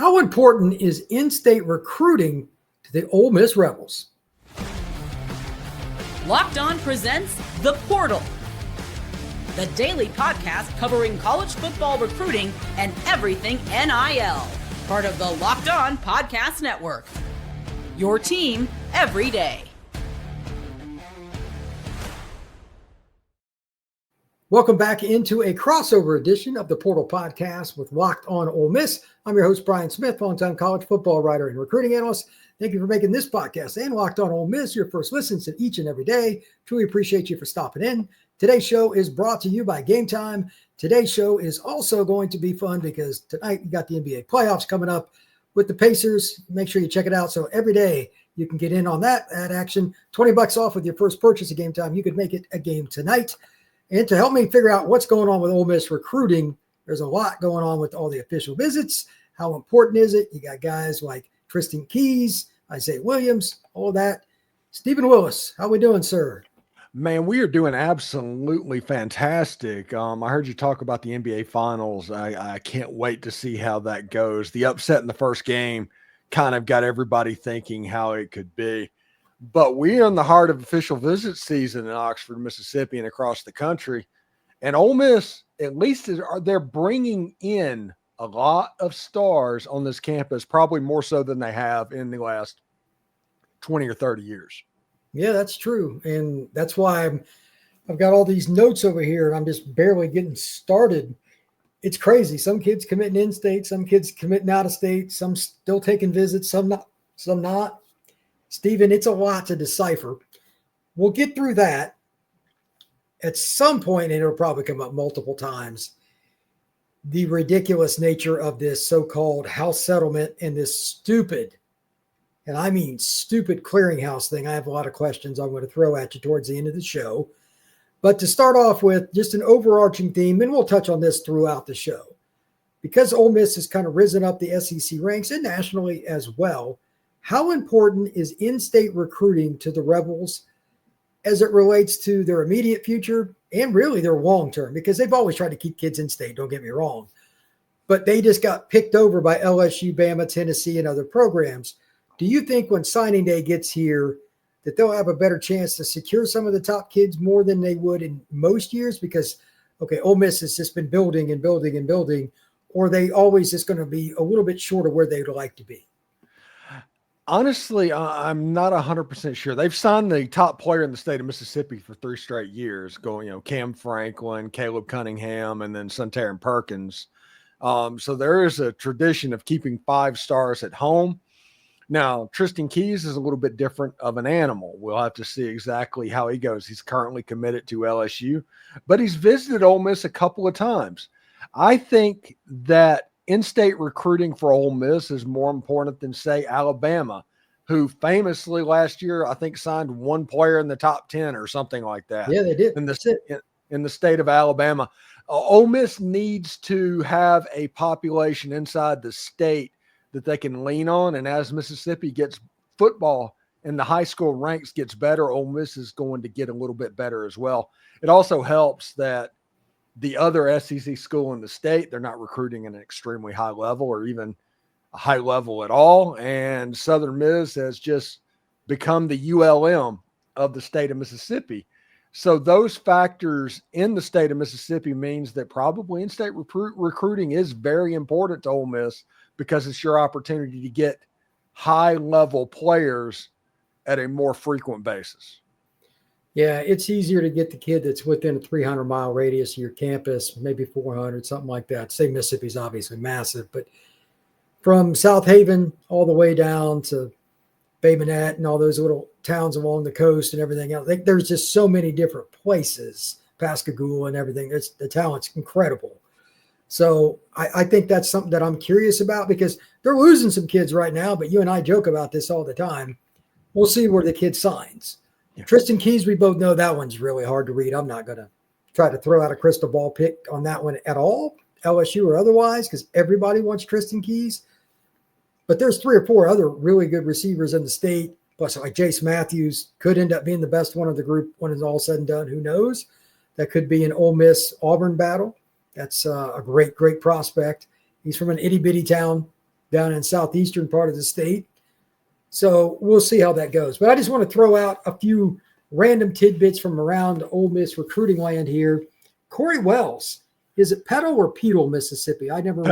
How important is in-state recruiting to the Ole Miss Rebels? Locked On presents The Portal, the daily podcast covering college football recruiting and everything NIL. Part of the Locked On Podcast Network. Your team every day. Welcome back into a crossover edition of the Portal Podcast with Locked On Ole Miss. I'm your host, Brian Smith, longtime college football writer and recruiting analyst. Thank you for making this podcast and Locked On Ole Miss your first listens to each and every day. Truly appreciate you for stopping in. Today's show is brought to you by Game Time. Today's show is also going to be fun because tonight we got the NBA playoffs coming up with the Pacers. Make sure you check it out. So every day you can get in on that action. $20 off with your first purchase of Game Time. You could make it a game tonight. And to help me figure out what's going on with Ole Miss recruiting, there's a lot going on with all the official visits. How important is it? You got guys like Tristen Keys, Izayia Williams, all that. Stephen Willis, how we doing, sir? Man, we are doing absolutely fantastic. I heard you talk about the NBA Finals. I can't wait to see how that goes. The upset in the first game kind of got everybody thinking how it could be. But we're in the heart of official visit season in Oxford, Mississippi, and across the country. And Ole Miss, at least, they're bringing in a lot of stars on this campus, probably more so than they have in the last 20 or 30 years. Yeah, that's true. And that's why I've got all these notes over here, and I'm just barely getting started. It's crazy. Some kids committing in-state, some kids committing out-of-state, some still taking visits, some not. Stephen, it's a lot to decipher. We'll get through that. At some point, and it'll probably come up multiple times, the ridiculous nature of this so-called house settlement and this stupid, and I mean stupid, clearinghouse thing. I have a lot of questions I'm going to throw at you towards the end of the show. But to start off with just an overarching theme, and we'll touch on this throughout the show. Because Ole Miss has kind of risen up the SEC ranks and nationally as well, how important is in-state recruiting to the Rebels as it relates to their immediate future and really their long-term? Because they've always tried to keep kids in-state, don't get me wrong. But they just got picked over by LSU, Bama, Tennessee, and other programs. Do you think when signing day gets here that they'll have a better chance to secure some of the top kids more than they would in most years? Because, okay, Ole Miss has just been building and building and building, or are they always just going to be a little bit short of where they would like to be? Honestly, I'm not 100% sure. They've signed the top player in the state of Mississippi for 3 straight years, going, Cam Franklin, Caleb Cunningham, and then Suntaran Perkins. So there is a tradition of keeping 5 stars at home. Now, Tristen Keys is a little bit different of an animal. We'll have to see exactly how he goes. He's currently committed to LSU, but he's visited Ole Miss a couple of times. I think that in-state recruiting for Ole Miss is more important than, say, Alabama, who famously last year, I think, signed 1 player in the top 10 or something like that. Yeah, they did. In the state of Alabama. Ole Miss needs to have a population inside the state that they can lean on. And as Mississippi gets football and the high school ranks gets better, Ole Miss is going to get a little bit better as well. It also helps that the other SEC school in the state, they're not recruiting at an extremely high level or even a high level at all. And Southern Miss has just become the ULM of the state of Mississippi. So those factors in the state of Mississippi means that probably in-state recruiting is very important to Ole Miss because it's your opportunity to get high-level players at a more frequent basis. Yeah, it's easier to get the kid that's within a 300-mile radius of your campus, maybe 400, something like that. Say Mississippi's obviously massive, but from South Haven all the way down to Bay Minette and all those little towns along the coast and everything else, there's just so many different places, Pascagoula and everything. The talent's incredible. So I think that's something that I'm curious about because they're losing some kids right now, but you and I joke about this all the time. We'll see where the kid signs. Yeah. Tristen Keys, we both know that one's really hard to read. I'm not going to try to throw out a crystal ball pick on that one at all, LSU or otherwise, because everybody wants Tristen Keys. But there's 3 or 4 other really good receivers in the state. Plus, like Jace Matthews could end up being the best one of the group when it's all said and done. Who knows? That could be an Ole Miss Auburn battle. That's a great, great prospect. He's from an itty-bitty town down in southeastern part of the state. So we'll see how that goes. But I just want to throw out a few random tidbits from around Ole Miss recruiting land here. Corey Wells, is it Petal or Petal, Mississippi? I never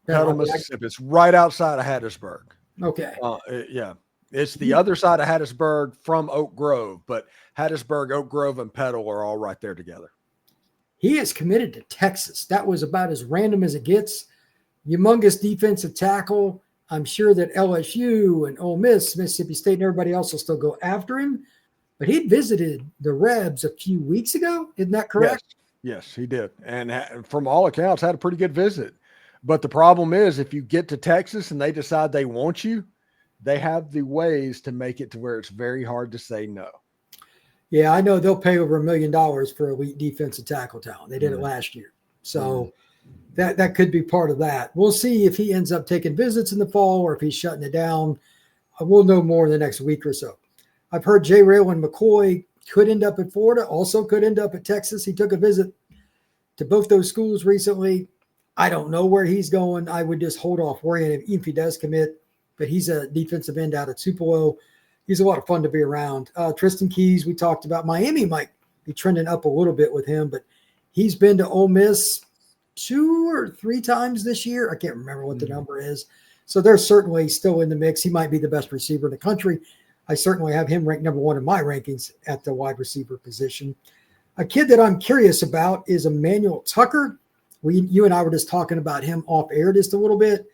Petal, Mississippi. It's right outside of Hattiesburg. Okay. Yeah. It's the other side of Hattiesburg from Oak Grove, but Hattiesburg, Oak Grove, and Petal are all right there together. He is committed to Texas. That was about as random as it gets. Humongous defensive tackle. I'm sure that LSU and Ole Miss, Mississippi State, and everybody else will still go after him. But he visited the Rebs a few weeks ago. Isn't that correct? Yes, he did. And from all accounts, had a pretty good visit. But the problem is, if you get to Texas and they decide they want you, they have the ways to make it to where it's very hard to say no. Yeah, I know they'll pay over $1 million for elite defensive tackle talent. They did it last year. So that could be part of that. We'll see if he ends up taking visits in the fall or if he's shutting it down. We'll know more in the next week or so. I've heard J. Raylan McCoy could end up at Florida, also could end up at Texas. He took a visit to both those schools recently. I don't know where he's going. I would just hold off worrying if he does commit, but he's a defensive end out of Tupelo. He's a lot of fun to be around. Tristen Keys, we talked about. Miami might be trending up a little bit with him, but he's been to Ole Miss 2 or 3 times this year. I can't remember what the number is. So they're certainly still in the mix. He might be the best receiver in the country. I certainly have him ranked number 1 in my rankings at the wide receiver position. A kid that I'm curious about is Emmanuel Tucker. You and I were just talking about him off air just a little bit.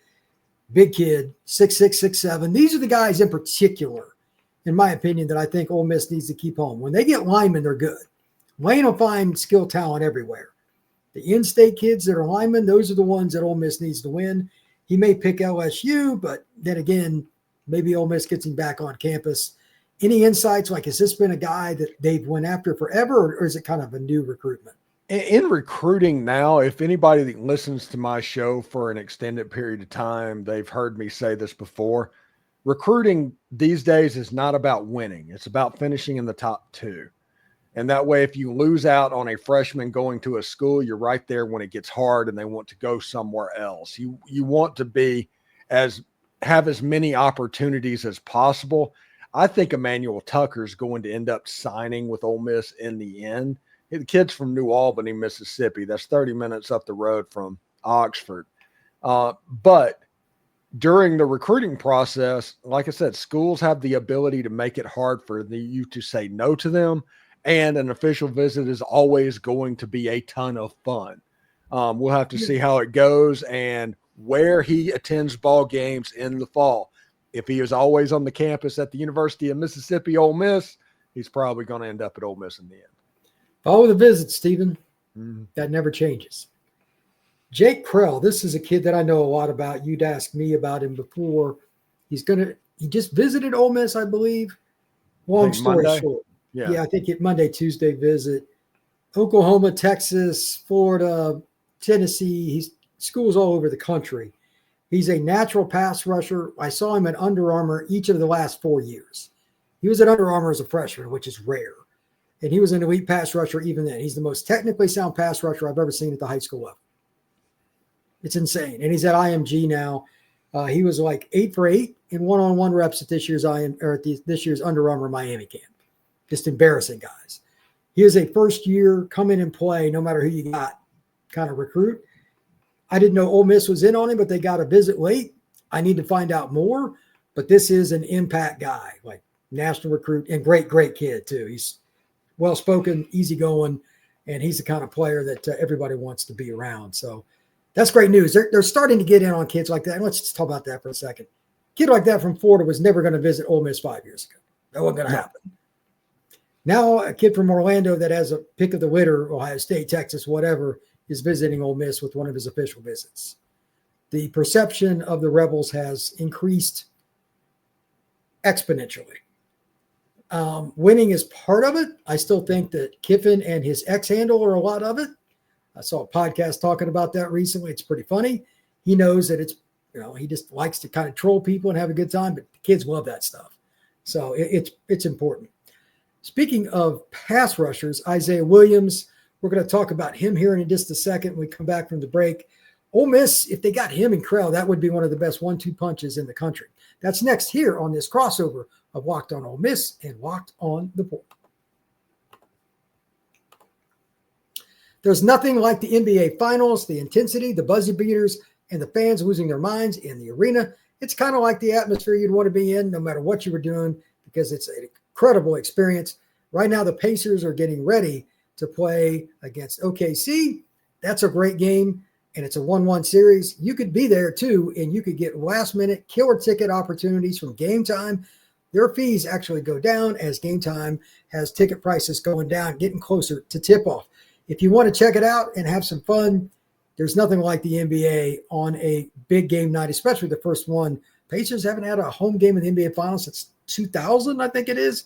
Big kid, 6'6", 6'7". These are the guys in particular, in my opinion, that I think Ole Miss needs to keep home. When they get linemen, they're good. Lane will find skill talent everywhere. The in-state kids that are linemen, those are the ones that Ole Miss needs to win. He may pick LSU, but then again, maybe Ole Miss gets him back on campus. Any insights? Like, has this been a guy that they've went after forever, or is it kind of a new recruitment? In recruiting now, if anybody that listens to my show for an extended period of time, they've heard me say this before. Recruiting these days is not about winning. It's about finishing in the top 2. And that way, if you lose out on a freshman going to a school, you're right there when it gets hard and they want to go somewhere else. You want to have as many opportunities as possible. I think Emmanuel Tucker is going to end up signing with Ole Miss in the end. The kid's from New Albany, Mississippi. That's 30 minutes up the road from Oxford. But during the recruiting process, like I said, schools have the ability to make it hard for you to say no to them. And an official visit is always going to be a ton of fun. We'll have to see how it goes and where he attends ball games in the fall. If he is always on the campus at the University of Mississippi, Ole Miss, he's probably going to end up at Ole Miss in the end. Follow the visit, Stephen. That never changes. Jake Krell, this is a kid that I know a lot about. You'd asked me about him before. He just visited Ole Miss, I believe. Long story short. Yeah, I think it Monday, Tuesday visit. Oklahoma, Texas, Florida, Tennessee. He's schools all over the country. He's a natural pass rusher. I saw him at Under Armour each of the last 4 years. He was at Under Armour as a freshman, which is rare. And he was an elite pass rusher even then. He's the most technically sound pass rusher I've ever seen at the high school level. It's insane. And he's at IMG now. He was like 8 for 8 in one-on-one reps at this year's Under Armour Miami camp. Just embarrassing guys. He is a first-year come in and play no matter who you got kind of recruit. I didn't know Ole Miss was in on him, but they got a visit late. I need to find out more. But this is an impact guy, like national recruit, and great kid too. He's well-spoken, easygoing, and he's the kind of player that everybody wants to be around. So that's great news. They're starting to get in on kids like that. And let's just talk about that for a second. A kid like that from Florida was never going to visit Ole Miss 5 years ago. That wasn't going to happen. Now a kid from Orlando that has a pick of the litter, Ohio State, Texas, whatever, is visiting Ole Miss with one of his official visits. The perception of the Rebels has increased exponentially. Winning is part of it. I still think that Kiffin and his X handle are a lot of it. I saw a podcast talking about that recently. It's pretty funny. He knows that it's, he just likes to kind of troll people and have a good time, but the kids love that stuff. So it's important. Speaking of pass rushers, Izayia Williams, we're going to talk about him here in just a second when we come back from the break. Ole Miss, if they got him and Krell, that would be one of the best 1-2 punches in the country. That's next here on this crossover of Locked On Ole Miss and Locked On the Portal. There's nothing like the NBA Finals, the intensity, the buzzer beaters, and the fans losing their minds in the arena. It's kind of like the atmosphere you'd want to be in no matter what you were doing, because it's an incredible experience. Right now, the Pacers are getting ready to play against OKC. That's a great game, and it's a 1-1 series. You could be there too, and you could get last-minute killer ticket opportunities from Game Time. Their fees actually go down as Game Time has ticket prices going down, getting closer to tip-off. If you want to check it out and have some fun, there's nothing like the NBA on a big game night, especially the first one. Pacers haven't had a home game in the NBA Finals since 2000, I think it is.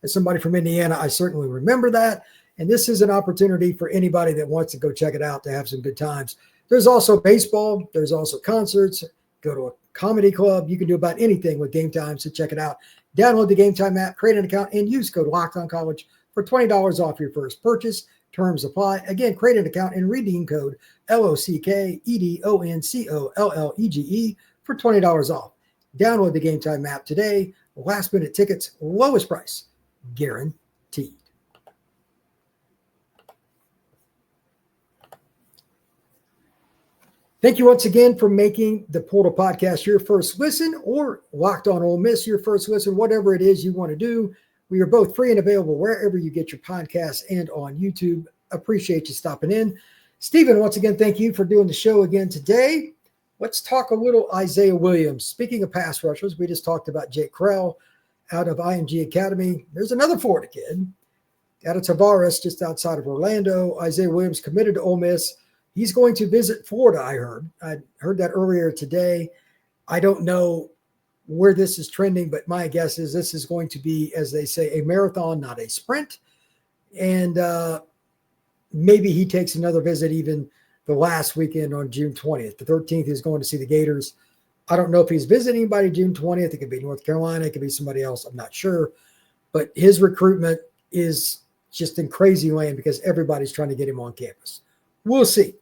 As somebody from Indiana, I certainly remember that. And this is an opportunity for anybody that wants to go check it out to have some good times. There's also baseball. There's also concerts. Go to a comedy club. You can do about anything with Game Time, so check it out. Download the Game Time app, create an account, and use code LOCKEDONCollege for $20 off your first purchase. Terms apply. Again, create an account and redeem code LOCKEDONCOLLEGE for $20 off. Download the Game Time app today. Last minute tickets, lowest price, guaranteed. Thank you once again for making the Portal Podcast your first listen, or Locked On Ole Miss your first listen, whatever it is you want to do. We are both free and available wherever you get your podcasts and on YouTube. Appreciate you stopping in. Stephen, once again, thank you for doing the show again today. Let's talk a little Izayia Williams. Speaking of pass rushers, we just talked about Jake Krell out of IMG Academy. There's another Florida kid out of Tavares, just outside of Orlando. Izayia Williams committed to Ole Miss. He's going to visit Florida, I heard. I heard that earlier today. I don't know where this is trending, but my guess is this is going to be, as they say, a marathon, not a sprint. And maybe he takes another visit even the last weekend on June 20th. The 13th, he's going to see the Gators. I don't know if he's visiting anybody June 20th. It could be North Carolina. It could be somebody else. I'm not sure. But his recruitment is just in crazy land because everybody's trying to get him on campus. We'll see.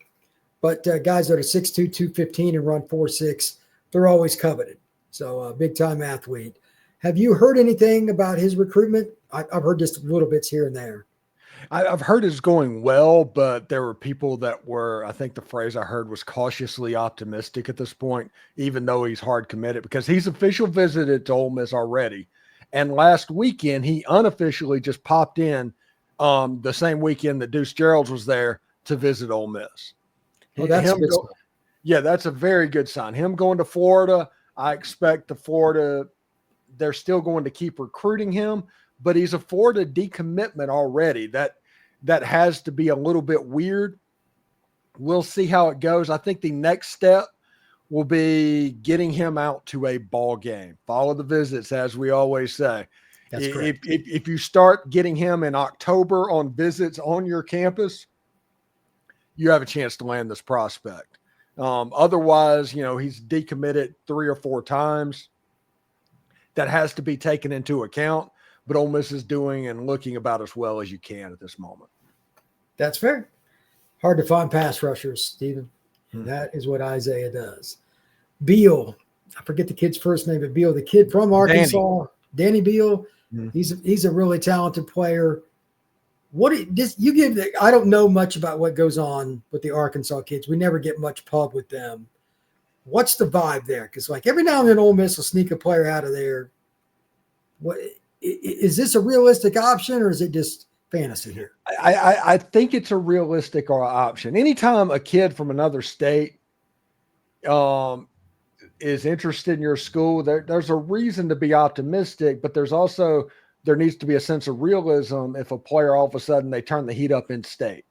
But guys that are 6'2", 215 and run 4.6, they're always coveted. So a big-time athlete. Have you heard anything about his recruitment? I've heard just little bits here and there. I've heard it's going well, but there were people that were, I think the phrase I heard was cautiously optimistic at this point, even though he's hard committed, because he's official visited to Ole Miss already. And last weekend, he unofficially just popped in the same weekend that Deuce Gerald's was there to visit Ole Miss. Oh, that's good. Yeah, that's a very good sign. Him going to Florida, I expect they're still going to keep recruiting him, but he's a Florida decommitment already. That has to be a little bit weird. We'll see how it goes. I think the next step will be getting him out to a ball game. Follow the visits, as we always say. That's correct. If you start getting him in October on visits on your campus, you have a chance to land this prospect. Otherwise, he's decommitted 3 or 4 times. That has to be taken into account, but Ole Miss is doing and looking about as well as you can at this moment. That's fair. Hard to find pass rushers, Stephen. And that is what Izayia does. Beal, I forget the kid's first name, but Beal, the kid from Arkansas, Danny Beal, he's a really talented player. I don't know much about what goes on with the Arkansas kids. We never get much pub with them. What's the vibe there? Because every now and then Ole Miss will sneak a player out of there. What is this a realistic option, or is it just fantasy here? I think it's a realistic option. Anytime a kid from another state is interested in your school, there's a reason to be optimistic, but there needs to be a sense of realism if a player all of a sudden they turn the heat up in state.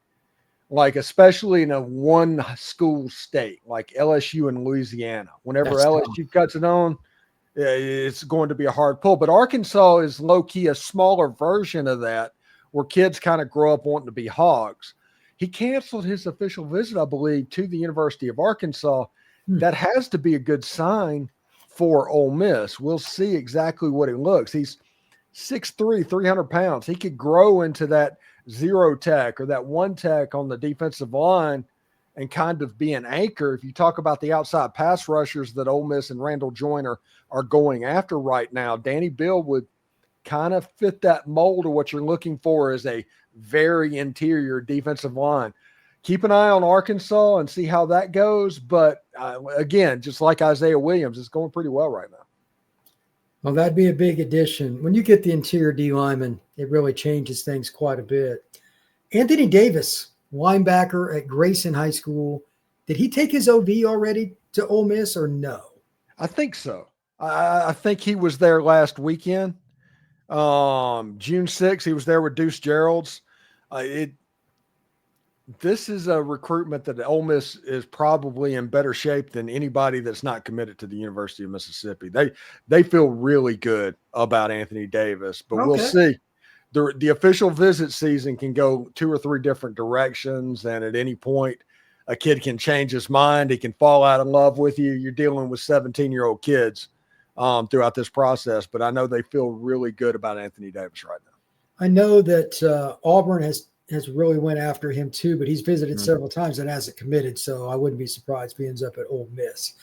Especially in a one school state like LSU and Louisiana. Whenever LSU cuts it on, it's going to be a hard pull. But Arkansas is low-key a smaller version of that, where kids kind of grow up wanting to be hogs. He canceled his official visit, I believe, to the University of Arkansas. That has to be a good sign for Ole Miss. We'll see exactly what it looks. He's 6'3", 300 pounds. He could grow into that 0 tech or that 1 tech on the defensive line and kind of be an anchor. If you talk about the outside pass rushers that Ole Miss and Randall Joyner are going after right now, Danny Bill would kind of fit that mold of what you're looking for as a very interior defensive line. Keep an eye on Arkansas and see how that goes. But again, just like Izayia Williams, it's going pretty well right now. Well, that'd be a big addition. When you get the interior D lineman, it really changes things quite a bit. Anthony Davis, linebacker at Grayson High School. Did he take his OV already to Ole Miss or no? I think so. I think he was there last weekend. June 6th, he was there with Deuce Gerald's. This is a recruitment that Ole Miss is probably in better shape than anybody that's not committed to the University of Mississippi. They feel really good about Anthony Davis, but We'll see. The official visit season can go 2 or 3 different directions, and at any point, a kid can change his mind. He can fall out of love with you. You're dealing with 17-year-old kids throughout this process, but I know they feel really good about Anthony Davis right now. I know that Auburn has really went after him too, but he's visited several times and hasn't committed, so I wouldn't be surprised if he ends up at Ole Miss.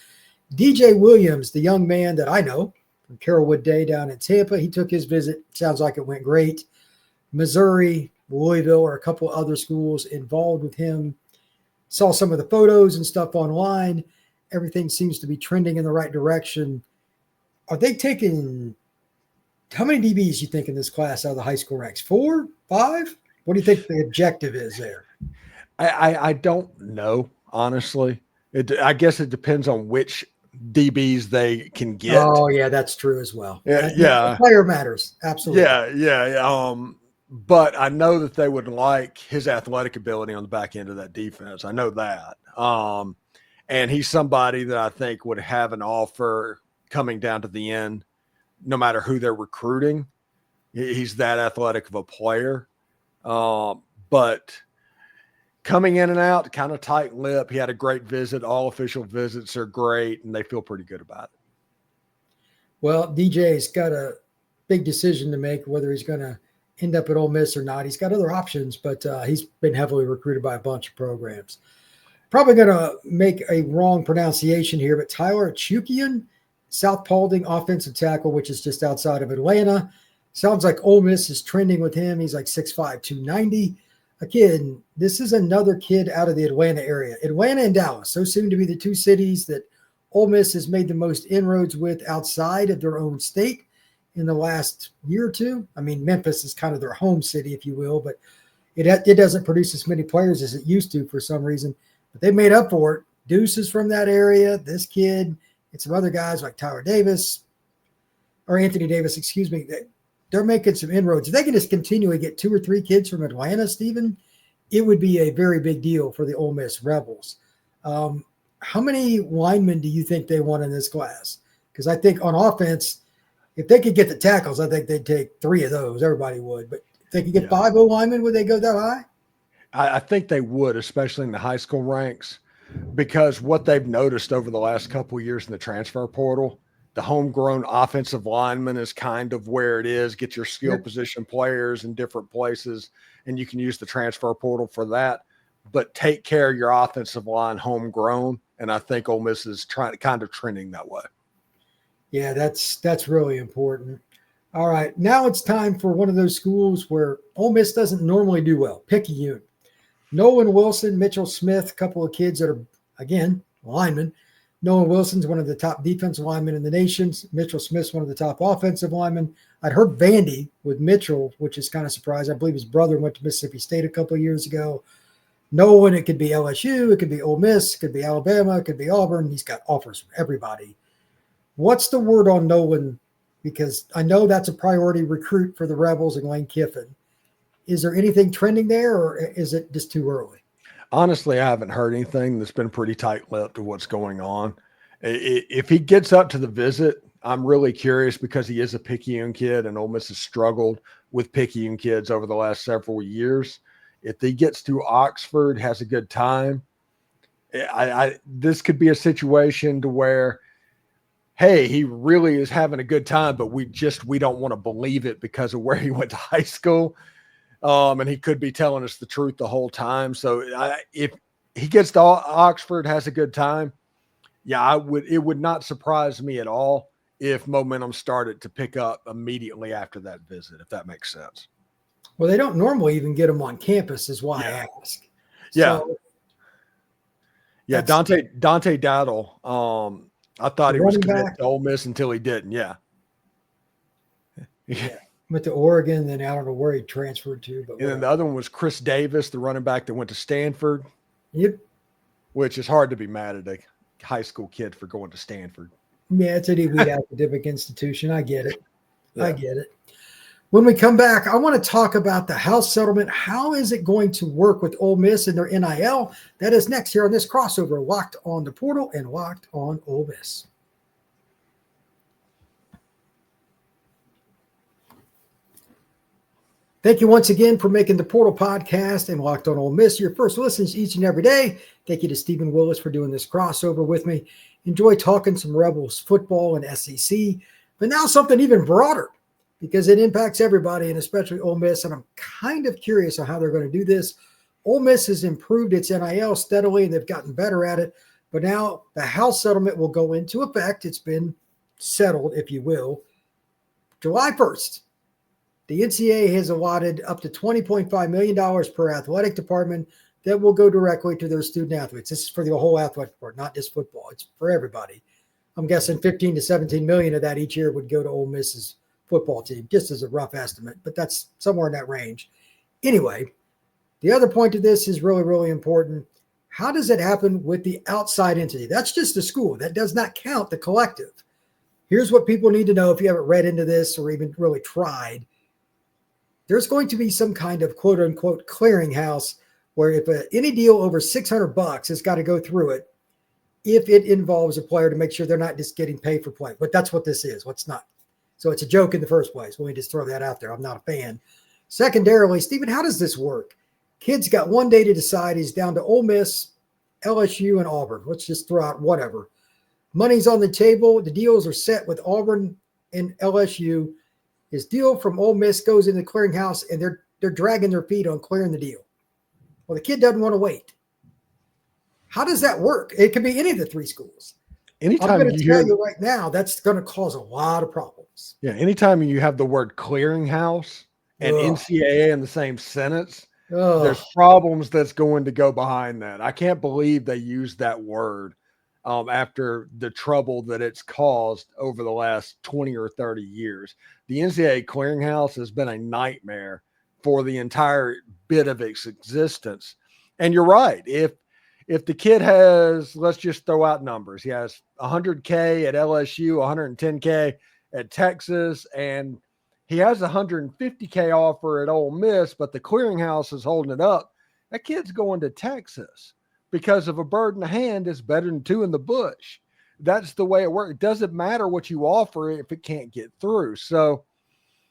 DJ Williams, the young man that I know from Carrollwood Day down in Tampa, he took his visit. Sounds like it went great. Missouri, Louisville, or a couple other schools involved with him. Saw some of the photos and stuff online. Everything seems to be trending in the right direction. Are they taking – how many DBs you think in this class out of the high school ranks? 4, 5? What do you think the objective is there? I don't know, honestly. I guess it depends on which DBs they can get. Oh, yeah, that's true as well. Yeah. The player matters. Absolutely. Yeah. But I know that they would like his athletic ability on the back end of that defense. I know that. And he's somebody that I think would have an offer coming down to the end, no matter who they're recruiting. He's that athletic of a player. But coming in and out, kind of tight lip. He had a great visit. All official visits are great, and they feel pretty good about it. Well, DJ's got a big decision to make whether he's going to end up at Ole Miss or not. He's got other options, but he's been heavily recruited by a bunch of programs. Probably going to make a wrong pronunciation here, but Tyler Chukian, South Paulding offensive tackle, which is just outside of Atlanta. Sounds like Ole Miss is trending with him. He's like 6'5", 290. A kid, this is another kid out of the Atlanta area. Atlanta and Dallas, so soon to be the 2 cities that Ole Miss has made the most inroads with outside of their own state in the last year or two. I mean, Memphis is kind of their home city, if you will, but it doesn't produce as many players as it used to for some reason. But they made up for it. Deuce is from that area. This kid and some other guys like Anthony Davis, excuse me, they're making some inroads. If they can just continue to get 2 or 3 kids from Atlanta, Stephen, it would be a very big deal for the Ole Miss Rebels. How many linemen do you think they want in this class? Because I think on offense, if they could get the tackles, I think they'd take 3 of those. Everybody would. But if they could get 5 linemen, would they go that high? I think they would, especially in the high school ranks, because what they've noticed over the last couple of years in the transfer portal, the homegrown offensive lineman is kind of where it is. Get your skill position players in different places, and you can use the transfer portal for that. But take care of your offensive line homegrown, and I think Ole Miss is kind of trending that way. Yeah, that's really important. All right, now it's time for one of those schools where Ole Miss doesn't normally do well. Picayune. Nolan Wilson, Mitchell Smith, a couple of kids that are, again, linemen. Nolan Wilson's one of the top defensive linemen in the nation. Mitchell Smith's one of the top offensive linemen. I'd heard Vandy with Mitchell, which is kind of surprising. I believe his brother went to Mississippi State a couple of years ago. Nolan, it could be LSU, it could be Ole Miss, it could be Alabama, it could be Auburn. He's got offers from everybody. What's the word on Nolan? Because I know that's a priority recruit for the Rebels and Lane Kiffin. Is there anything trending there, or is it just too early? Honestly, I haven't heard anything. That's been pretty tight-lipped to what's going on. If he gets up to the visit, I'm really curious because he is a Picayune kid, and Ole Miss has struggled with Picayune kids over the last several years. If he gets to Oxford, has a good time, this could be a situation to where, hey, he really is having a good time, but we don't want to believe it because of where he went to high school. And he could be telling us the truth the whole time. So if he gets to Oxford, has a good time. Yeah, it would not surprise me at all if momentum started to pick up immediately after that visit, if that makes sense. Well, they don't normally even get them on campus, is why I ask. Yeah. So, yeah, Dante Dowdle. I thought he was committed to Ole Miss until he didn't. Yeah. Yeah. Went to Oregon, then I don't know where he transferred to. But and then the other one was Chris Davis, the running back that went to Stanford. Yep. Which is hard to be mad at a high school kid for going to Stanford. Yeah, it's an elite academic institution. I get it. Yeah. I get it. When we come back, I want to talk about the House settlement. How is it going to work with Ole Miss and their NIL? That is next here on this crossover, Locked on the Portal and Locked on Ole Miss. Thank you once again for making the Portal Podcast and Locked on Ole Miss your first listens each and every day. Thank you to Stephen Willis for doing this crossover with me. Enjoy talking some Rebels football and SEC, but now something even broader because it impacts everybody and especially Ole Miss. And I'm kind of curious on how they're going to do this. Ole Miss has improved its NIL steadily and they've gotten better at it. But now the House settlement will go into effect. It's been settled, if you will, July 1st. The NCAA has allotted up to $20.5 million per athletic department that will go directly to their student athletes. This is for the whole athletic department, not just football. It's for everybody. I'm guessing 15 to 17 million of that each year would go to Ole Miss's football team, just as a rough estimate, but that's somewhere in that range. Anyway, the other point of this is really, really important. How does it happen with the outside entity? That's just the school. That does not count the collective. Here's what people need to know if you haven't read into this or even really tried. There's going to be some kind of quote unquote clearinghouse where if any deal over $600 has got to go through it, if it involves a player to make sure they're not just getting paid for play. But that's what this is. What's not. So it's a joke in the first place. Let me just throw that out there. I'm not a fan. Secondarily, Stephen, how does this work? Kid's got one day to decide. He's down to Ole Miss, LSU, and Auburn. Let's just throw out whatever. Money's on the table. The deals are set with Auburn and LSU. His deal from Ole Miss goes in the clearinghouse, and they're dragging their feet on clearing the deal. Well, the kid doesn't want to wait. How does that work? It could be any of the three schools. Anytime I'm going to tell you right now, that's going to cause a lot of problems. Yeah, anytime you have the word clearinghouse and NCAA in the same sentence, there's problems that's going to go behind that. I can't believe they used that word after the trouble that it's caused over the last 20 or 30 years. The NCAA clearinghouse has been a nightmare for the entire bit of its existence. And you're right. If the kid has, let's just throw out numbers. He has 100K at LSU, 110K at Texas, and he has a 150K offer at Ole Miss, but the clearinghouse is holding it up. That kid's going to Texas because of a bird in the hand is better than two in the bush. That's the way it works. It doesn't matter what you offer if it can't get through. So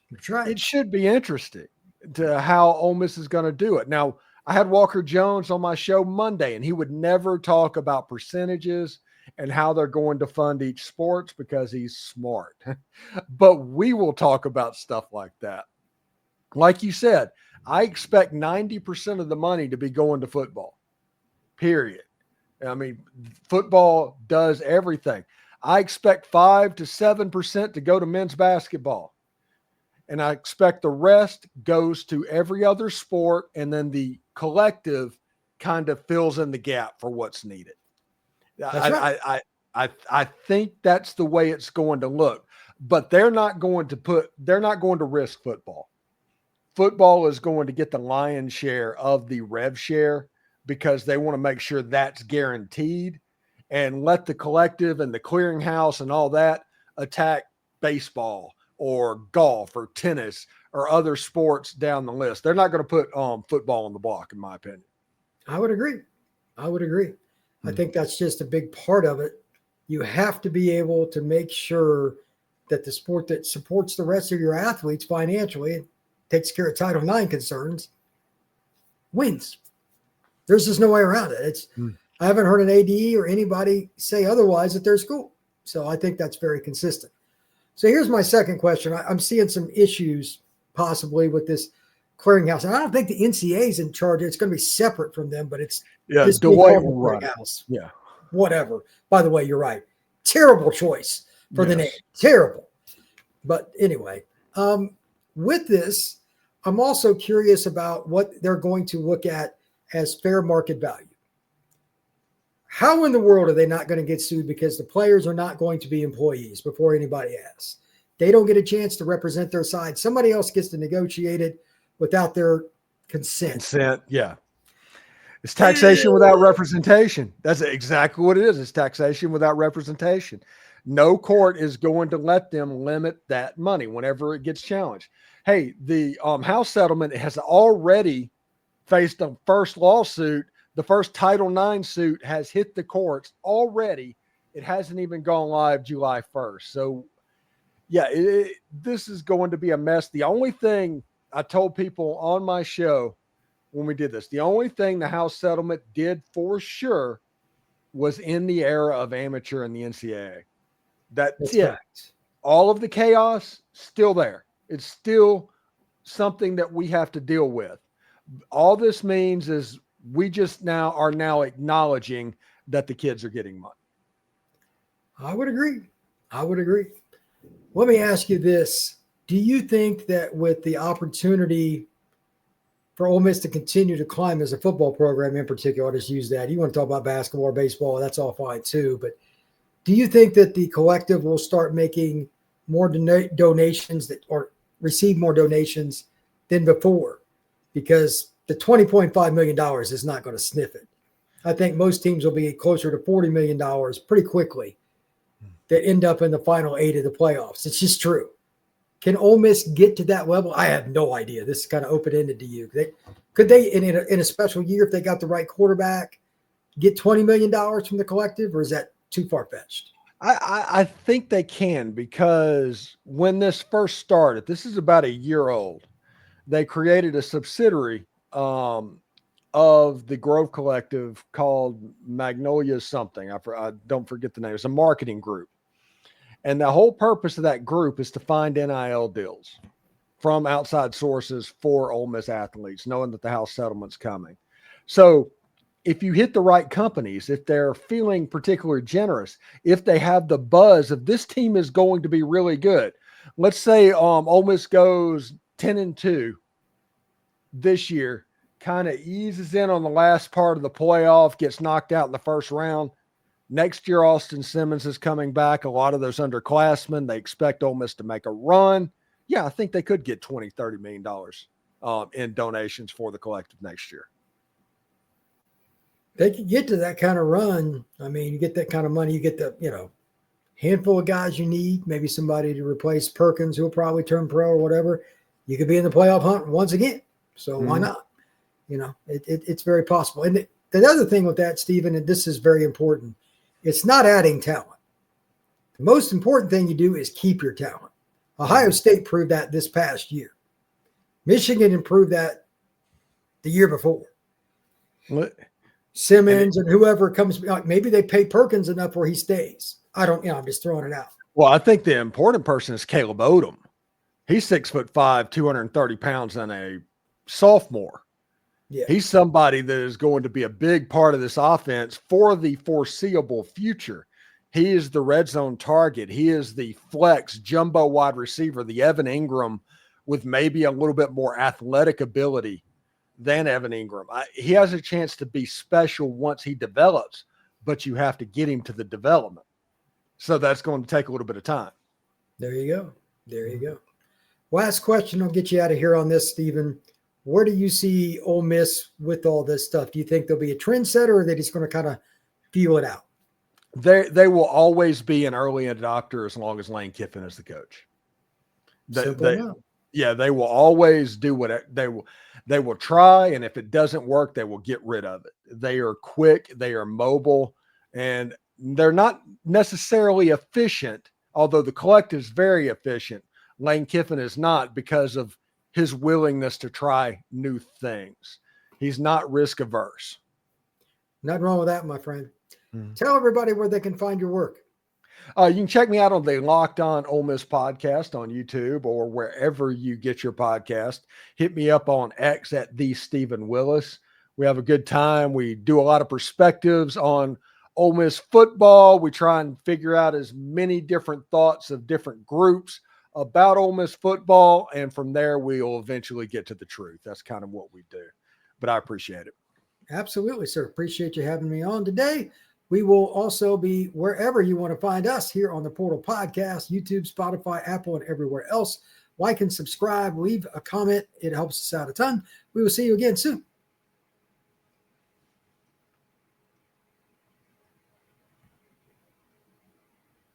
that's right. It should be interesting to how Ole Miss is going to do it. Now, I had Walker Jones on my show Monday, and he would never talk about percentages and how they're going to fund each sports because he's smart. But we will talk about stuff like that. Like you said, I expect 90% of the money to be going to football, period. I mean, football does everything. I expect 5 to 7% to go to men's basketball. And I expect the rest goes to every other sport, and then the collective kind of fills in the gap for what's needed. I think that's the way it's going to look. But they're not going to risk football. Football is going to get the lion's share of the rev share because they want to make sure that's guaranteed and let the collective and the clearinghouse and all that attack baseball or golf or tennis or other sports down the list. They're not going to put football on the block, in my opinion. I would agree. I think that's just a big part of it. You have to be able to make sure that the sport that supports the rest of your athletes financially, and takes care of Title IX concerns, wins. There's just no way around it. I haven't heard an AD or anybody say otherwise at their school. So I think that's very consistent. So here's my second question. I'm seeing some issues possibly with this clearinghouse. And I don't think the NCAA is in charge. It's going to be separate from them, but it's this Deloitte called will run it. clearinghouse. Yeah. Whatever. By the way, you're right. Terrible choice for the name. Terrible. But anyway, with this, I'm also curious about what they're going to look at as fair market value. How in the world are they not going to get sued because the players are not going to be employees before anybody asks? They don't get a chance to represent their side. Somebody else gets to negotiate it without their consent. Yeah. It's taxation without representation. That's exactly what it is. It's taxation without representation. No court is going to let them limit that money whenever it gets challenged. Hey, the House settlement has already faced the first lawsuit. The first Title IX suit has hit the courts already. It hasn't even gone live July 1st. So, yeah, this is going to be a mess. The only thing I told people on my show when we did this, the only thing the House settlement did for sure was in the era of amateur and the NCAA. That's it. Correct. All of the chaos still there. It's still something that we have to deal with. All this means is we just are now acknowledging that the kids are getting money. I would agree. Let me ask you this. Do you think that with the opportunity for Ole Miss to continue to climb as a football program in particular, I'll just use that. You want to talk about basketball or baseball, that's all fine too. But do you think that the collective will start making more donations or receive more donations than before? Because the $20.5 million is not going to sniff it. I think most teams will be closer to $40 million pretty quickly that end up in the final 8 of the playoffs. It's just true. Can Ole Miss get to that level? I have no idea. This is kind of open-ended to you. Could they in a special year, if they got the right quarterback, get $20 million from the collective, or is that too far-fetched? I think they can, because when this first started, this is about a year old, they created a subsidiary of the Grove Collective called Magnolia something. I don't forget the name. It's a marketing group. And the whole purpose of that group is to find NIL deals from outside sources for Ole Miss athletes, knowing that the House settlement's coming. So if you hit the right companies, if they're feeling particularly generous, if they have the buzz of this team is going to be really good. Let's say Ole Miss goes 10-2 this year, kind of eases in on the last part of the playoff, gets knocked out in the first round. Next year, Austin Simmons is coming back. A lot of those underclassmen, they expect Ole Miss to make a run. Yeah, I think they could get $20, $30 million in donations for the collective next year. They could get to that kind of run. I mean, you get that kind of money, you get the, handful of guys you need, maybe somebody to replace Perkins, who'll probably turn pro or whatever. You could be in the playoff hunt once again. So why not? It's very possible. And the other thing with that, Stephen, and this is very important, it's not adding talent. The most important thing you do is keep your talent. Ohio State proved that this past year. Michigan improved that the year before. What? Simmons and whoever comes, maybe they pay Perkins enough where he stays. I don't, I'm just throwing it out. Well, I think the important person is Caleb Odom. He's 6'5", 230 pounds, and a sophomore. Yeah. He's somebody that is going to be a big part of this offense for the foreseeable future. He is the red zone target. He is the flex jumbo wide receiver, the Evan Ingram with maybe a little bit more athletic ability than Evan Ingram. He has a chance to be special once he develops, but you have to get him to the development. So that's going to take a little bit of time. There you go. Last question, I'll get you out of here on this, Stephen. Where do you see Ole Miss with all this stuff? Do you think they'll be a trendsetter, or are they just going to kind of feel it out? They will always be an early adopter as long as Lane Kiffin is the coach. They will always do what they will try, and if it doesn't work, they will get rid of it. They are quick, they are mobile, and they're not necessarily efficient, although the collective is very efficient. Lane Kiffin is not, because of his willingness to try new things. He's not risk averse. Nothing wrong with that, my friend. Tell everybody where they can find your work. You can check me out on the Locked On Ole Miss podcast on YouTube or wherever you get your podcast. Hit me up on X at the Stephen Willis. We have a good time. We do a lot of perspectives on Ole Miss football. We try and figure out as many different thoughts of different groups about Ole Miss football, and from there we'll eventually get to the truth. That's kind of what we do. But I appreciate it. Absolutely, sir. Appreciate you having me on today. We will also be wherever you want to find us here on the Portal Podcast, YouTube, Spotify, Apple, and everywhere else. Like and subscribe. Leave a comment. It helps us out a ton. We will see you again soon.